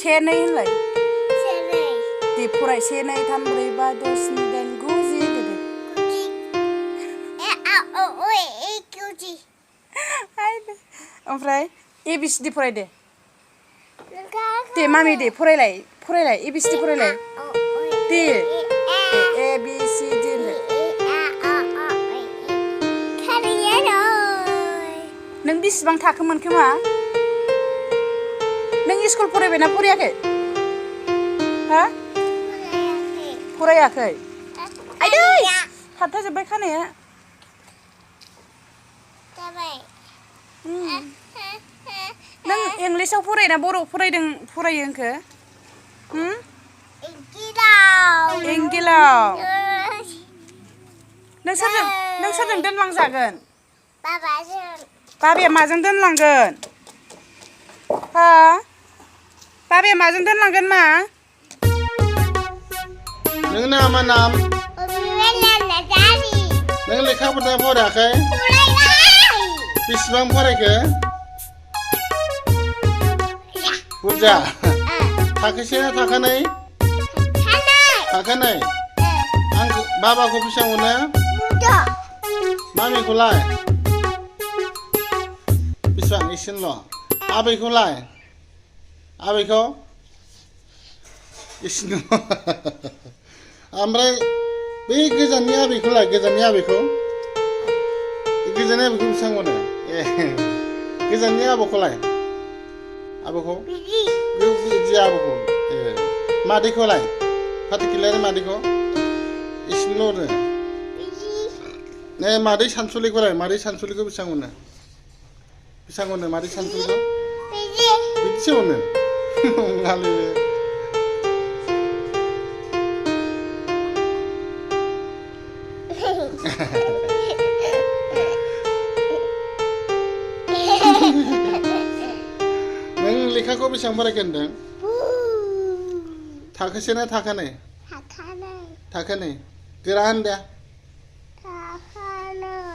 से नै होनलाय से नै दे फराय से नै थाम ब्रै बा द' स्नि दाइन गु जि दे गुजि ए आ ओ ओ ए गुजि ओमफ्राय ABCD फराय दे दे मामि दे फरायलाय ABCD फरायलाय दे ABCD नों बेसेबां थाखो मोनखो मा नों स्कुल फरायबायना फरायाखै हा फरायाखै आइदै थाबथाजोब्बाय खानाया नों इंलिसाव फरायना बर' फरायो होनखो इंगिलाव नों सोरजों दोनलांजागोन बाबाया माजों दोनलांगोन हा बाबाया माजों दोनलांगोन मा नोंना मा नाम नों लेखा फरायाखै बेसेबां फरायखो बुरजा थाखोसे ना थाखोनै थाखोनै आं बाबाखौ बेसेबां मोनो मामिखौलाय बेसेबां एसेनोल' आबैखौलाय आबैखौ एसेनोल' ओमफ्राय बै गोजाननि आबैखौलाय गोजाननि आबैखौ बेसेबां मोनो ए गोजाननि आबौखौलाय आबौखौ बिदि आबौखौ ए मादैखौलाय फाथिखिलारि मादैखौ एसेनोल' होनो ए मादै सानसुलिखौलाय मादै सानसुलिखौ बेसेबां मोनो मादै सानसुलिखौ बिदिसो मोनो नङालै नों लेखाखौ बेसेबां फरायखो होनदों थाखोसे ना थाखोनै थाखोनै गोरा होन दे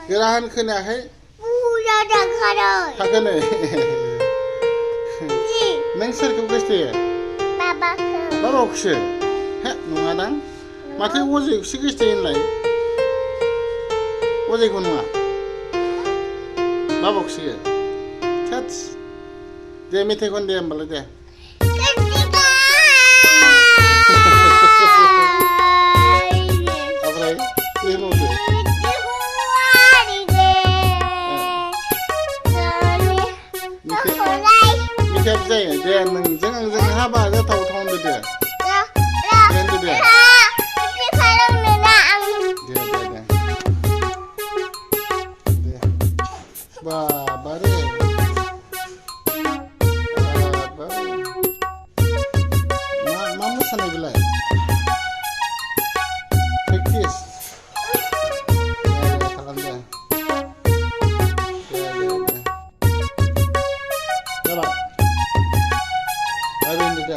गोरा होन खोनायाखै थाखोनै नों सोरखौ गोसोथोयो बाबाखौसो हे नङादां माथो अजयखौसो गोसोथोयो होनलाय अजयखौ नङा बाबाखौसो थोस दे मेथाइ खन दे होमबालाय दे ओमफ्राय दे मावदो मेथाइया जायो दे नोंजों आंजों हाबा जाथावथाव होनदो दे होनदो दे बाबा रे मा मोसानाय बेलाय प्रेक्टिस खालाम दे जाबाय होनदो दे